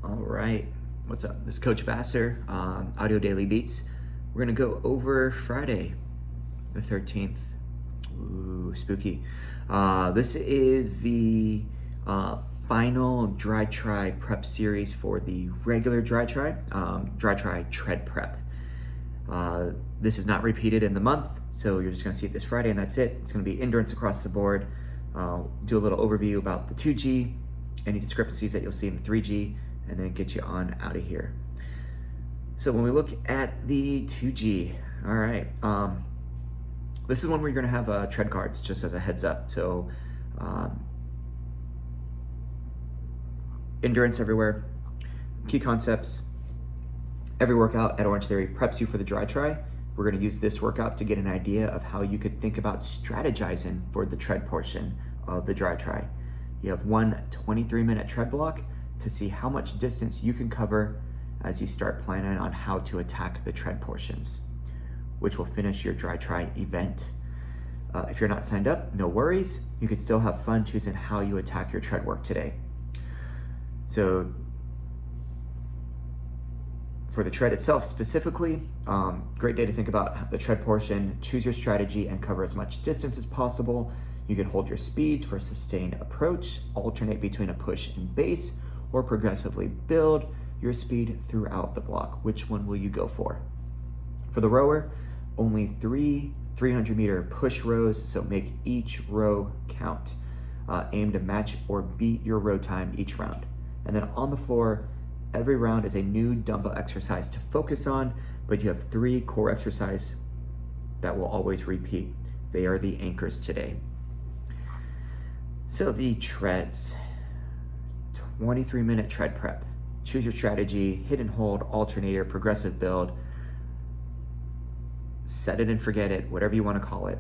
All right, what's up? This is Coach Vassar, Audio Daily Beats. We're gonna go over Friday, the 13th. Ooh, spooky. This is the final DriTri prep series for the regular DriTri tread prep. This is not repeated in the month, so you're just gonna see it this Friday and that's it. It's gonna be endurance across the board. Do a little overview about the 2G, any discrepancies that you'll see in the 3G, and then get you on out of here. So when we look at the 2G, all right, this is one where you're gonna have tread cards, just as a heads up. So endurance everywhere, key concepts. Every workout at Orange Theory preps you for the DriTri. We're gonna use this workout to get an idea of how you could think about strategizing for the tread portion of the DriTri. You have one 23-minute tread block to see how much distance you can cover as you start planning on how to attack the tread portions, which will finish your DriTri event. If you're not signed up, no worries. You can still have fun choosing how you attack your tread work today. So for the tread itself specifically, great day to think about the tread portion. Choose your strategy and cover as much distance as possible. You can hold your speeds for a sustained approach, alternate between a push and base, or progressively build your speed throughout the block. Which one will you go for? For the rower, only 300-meter push rows, so make each row count. Aim to match or beat your row time each round. And then on the floor, every round is a new dumbbell exercise to focus on, but you have 3 core exercises that will always repeat. They are the anchors today. So the treads, 23-minute tread prep. Choose your strategy, hit and hold, alternator, progressive build, set it and forget it, whatever you want to call it.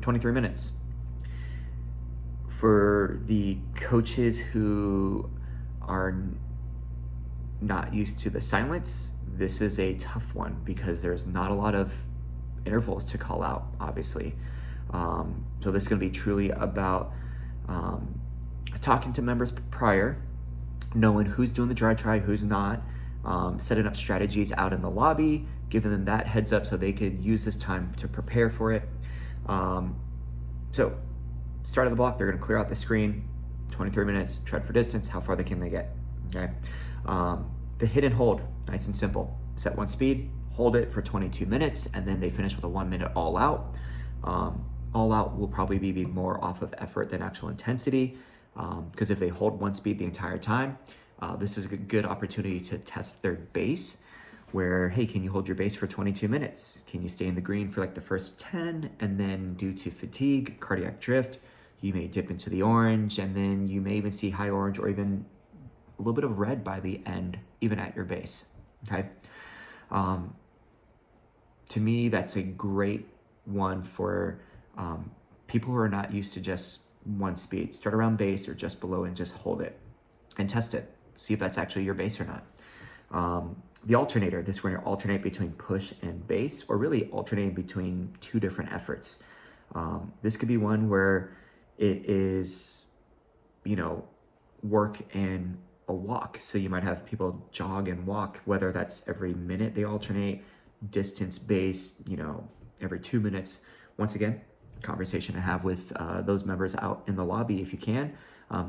23 minutes. For the coaches who are not used to the silence, this is a tough one because there's not a lot of intervals to call out, obviously. So this is going to be truly about talking to members prior, knowing who's doing the DriTri, who's not, setting up strategies out in the lobby, giving them that heads up so they could use this time to prepare for it. So start of the block, they're going to clear out the screen, 23 minutes, tread for distance, how far can they get, okay? The hit and hold, nice and simple. Set one speed, hold it for 22 minutes, and then they finish with a 1 minute all out. All out will probably be more off of effort than actual intensity, because if they hold one speed the entire time, this is a good opportunity to test their base where, hey, can you hold your base for 22 minutes? Can you stay in the green for like the first 10? And then due to fatigue, cardiac drift, you may dip into the orange, and then you may even see high orange or even a little bit of red by the end, even at your base, okay? To me, that's a great one for people who are not used to just one speed. Start around base or just below and just hold it and test it. See if that's actually your base or not. The alternator, this is where you alternate between push and base, or really alternating between 2 different efforts. This could be one where it is, work and a walk. So you might have people jog and walk, whether that's every minute they alternate, distance base, every 2 minutes. Once again, conversation to have with those members out in the lobby if you can,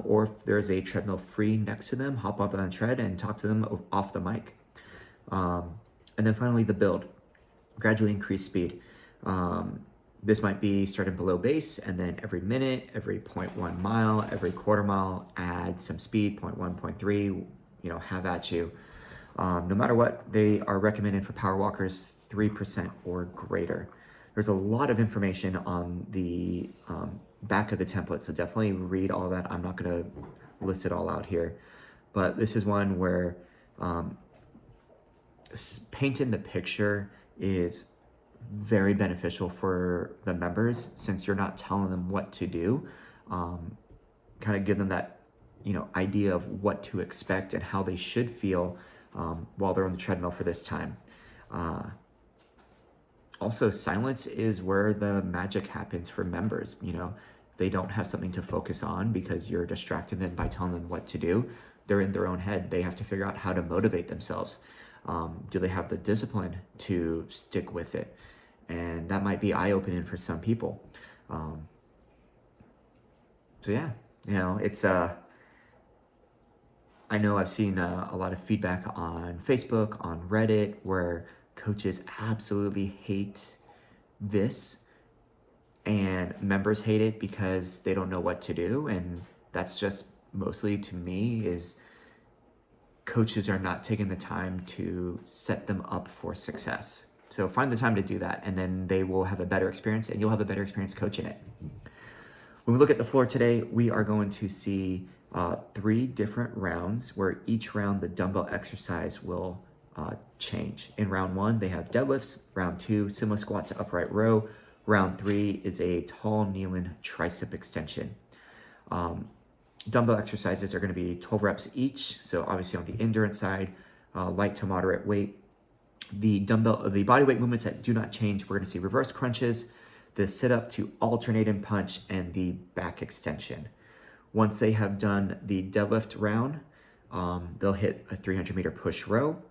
or if there's a treadmill free next to them, hop up on the tread and talk to them off the mic. And then finally the build, gradually increase speed. This might be starting below base, and then every minute, every 0.1 mile, every quarter mile, add some speed, 0.1, 0.3, have at you. No matter what, they are recommended for power walkers 3% or greater. There's a lot of information on the back of the template, so definitely read all that. I'm not going to list it all out here, but this is one where painting the picture is very beneficial for the members, since you're not telling them what to do. Kind of give them that idea of what to expect and how they should feel while they're on the treadmill for this time. Also, silence is where the magic happens for members. they don't have something to focus on because you're distracting them by telling them what to do. They're in their own head. They have to figure out how to motivate themselves. Do they have the discipline to stick with it? And that might be eye-opening for some people. So yeah, it's I know I've seen a lot of feedback on Facebook, on Reddit, where coaches absolutely hate this and members hate it because they don't know what to do. And that's just mostly, to me, is coaches are not taking the time to set them up for success. So find the time to do that, and then they will have a better experience, and you'll have a better experience coaching it. When we look at the floor today, we are going to see 3 different rounds where each round the dumbbell exercise will change. In round 1, they have deadlifts. Round 2, sumo squat to upright row. Round 3 is a tall kneeling tricep extension. Dumbbell exercises are going to be 12 reps each. So obviously on the endurance side, light to moderate weight. The body weight movements that do not change, we're going to see reverse crunches, the sit up to alternate and punch, and the back extension. Once they have done the deadlift round, they'll hit a 300-meter push row.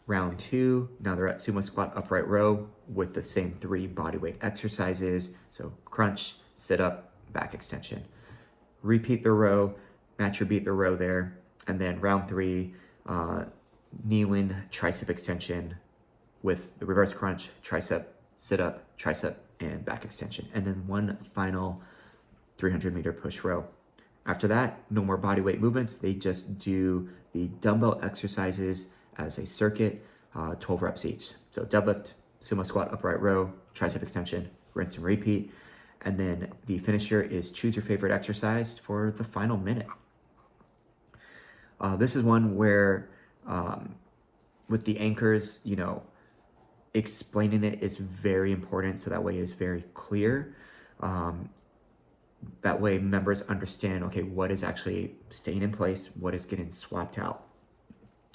Round 2, now they're at sumo squat upright row with the same 3 bodyweight exercises. So crunch, sit up, back extension. Repeat the row, match or beat the row there. And then round 3, kneeling tricep extension with the reverse crunch, tricep, sit up, tricep, and back extension. And then one final 300-meter push row. After that, no more bodyweight movements. They just do the dumbbell exercises as a circuit, 12 reps each. So deadlift, sumo squat, upright row, tricep extension, rinse and repeat. And then the finisher is choose your favorite exercise for the final minute. This is one where with the anchors, explaining it is very important. So that way it's very clear. That way members understand, okay, what is actually staying in place, what is getting swapped out.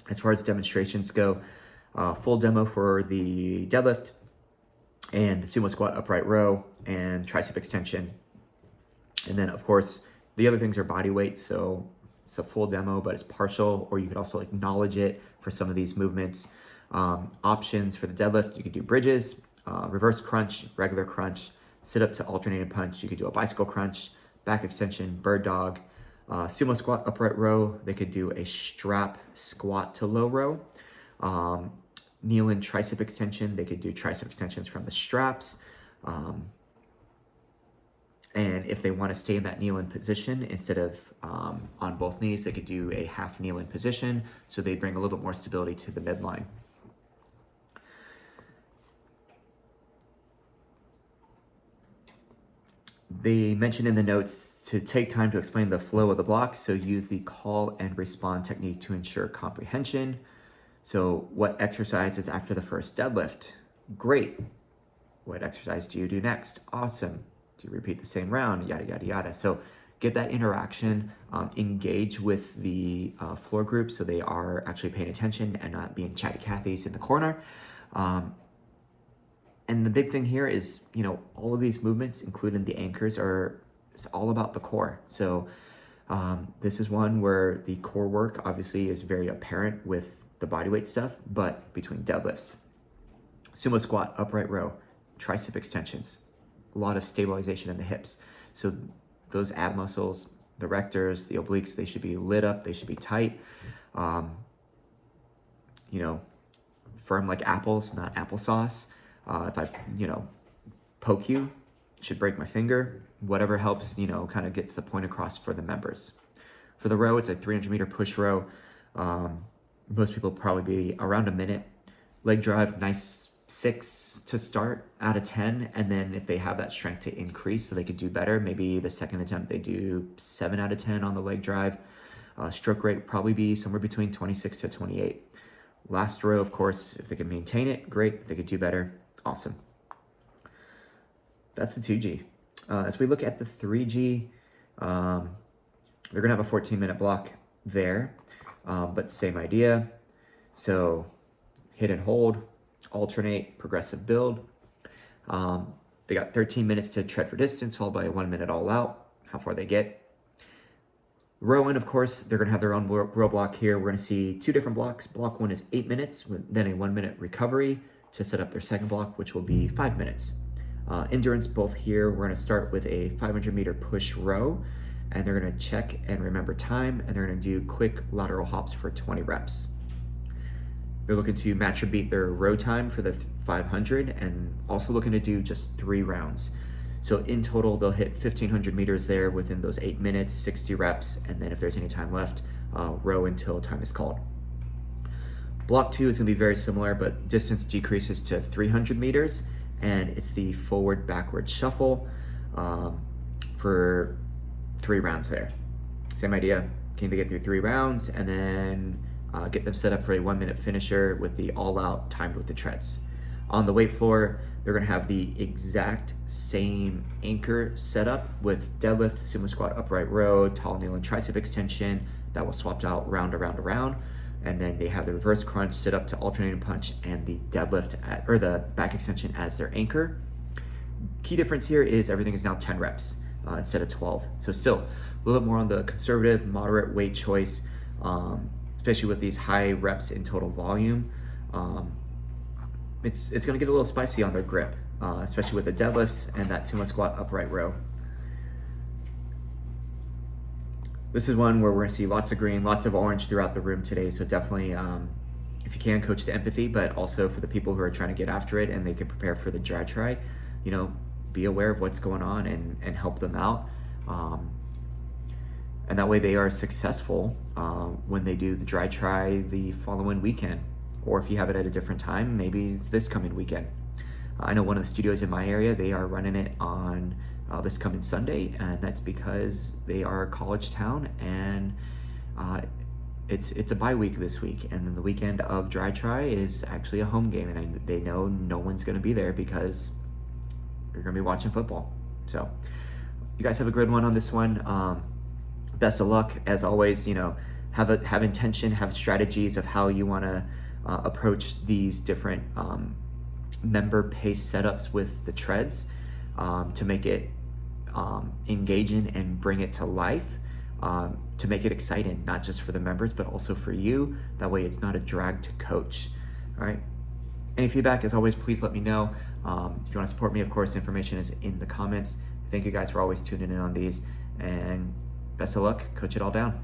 As far as demonstrations go, full demo for the deadlift and the sumo squat upright row and tricep extension. And then of course, the other things are body weight. So it's a full demo, but it's partial, or you could also acknowledge it for some of these movements. Options for the deadlift, you could do bridges, reverse crunch, regular crunch, sit up to alternating punch. You could do a bicycle crunch, back extension, bird dog. Sumo squat upright row, they could do a strap squat to low row. Kneeling tricep extension, they could do tricep extensions from the straps. And if they want to stay in that kneeling position instead of on both knees, they could do a half kneeling position. So they bring a little bit more stability to the midline. They mentioned in the notes to take time to explain the flow of the block. So use the call and respond technique to ensure comprehension. So what exercise is after the first deadlift? Great. What exercise do you do next? Awesome. Do you repeat the same round? Yada, yada, yada. So get that interaction, engage with the floor group so they are actually paying attention and not being chatty Cathys in the corner. And the big thing here is, all of these movements, including the anchors, it's all about the core. So this is one where the core work obviously is very apparent with the bodyweight stuff, but between deadlifts, sumo squat, upright row, tricep extensions, a lot of stabilization in the hips. So those ab muscles, the rectors, the obliques, they should be lit up, they should be tight. Firm like apples, not applesauce. If I, poke you, should break my finger. Whatever helps, kind of gets the point across for the members. For the row, it's a 300-meter push row. Most people probably be around a minute. Leg drive, nice 6 to start out of 10. And then if they have that strength to increase so they could do better, maybe the second attempt they do 7 out of 10 on the leg drive. Stroke rate probably be somewhere between 26 to 28. Last row, of course, if they can maintain it, great. If they could do better, awesome. That's the 2G. As we look at the 3G, they're gonna have a 14-minute block there, but same idea. So hit and hold, alternate, progressive build. They got 13 minutes to tread for distance, followed by a 1 minute all out. how far they get. Rowing, of course, they're going to have their own row block here. We're going to see 2 different blocks. Block 1 is 8 minutes, then a 1-minute recovery to set up their second block, which will be 5 minutes. Endurance, both here, we're going to start with a 500-meter push row, and they're going to check and remember time, and they're going to do quick lateral hops for 20 reps. They're looking to match or beat their row time for the 500, and also looking to do just 3 rounds. So in total, they'll hit 1,500 meters there within those 8 minutes, 60 reps, and then if there's any time left, row until time is called. Block 2 is going to be very similar, but distance decreases to 300 meters, and it's the forward-backward shuffle for 3 rounds there. Same idea, can they get through 3 rounds, and then get them set up for a 1-minute finisher with the all-out timed with the treads. On the weight floor, they're going to have the exact same anchor setup with deadlift, sumo squat, upright row, tall kneel, and tricep extension that was swapped out round around around. And then they have the reverse crunch, sit up to alternating punch, and the deadlift or the back extension as their anchor. Key difference here is everything is now 10 reps instead of 12. So still a little bit more on the conservative, moderate weight choice, especially with these high reps in total volume. It's going to get a little spicy on their grip, especially with the deadlifts and that sumo squat upright row. This is one where we're going to see lots of green, lots of orange throughout the room today. So definitely, if you can, coach the empathy, but also for the people who are trying to get after it and they can prepare for the DriTri, be aware of what's going on and help them out. And that way they are successful when they do the DriTri the following weekend. Or if you have it at a different time, maybe it's this coming weekend. I know one of the studios in my area, they are running it on this coming Sunday, and that's because they are a college town, and it's a bye week this week, and then the weekend of DriTri is actually a home game, and they know no one's going to be there because you're going to be watching football. So you guys have a good one on this one. Best of luck. As always, have intention, have strategies of how you want to approach these different member pace setups with the treads to make it engaging and bring it to life, to make it exciting, not just for the members, but also for you. That way it's not a drag to coach. All right. Any feedback, as always, please let me know. If you want to support me, of course, information is in the comments. Thank you guys for always tuning in on these, and best of luck. Coach it all down.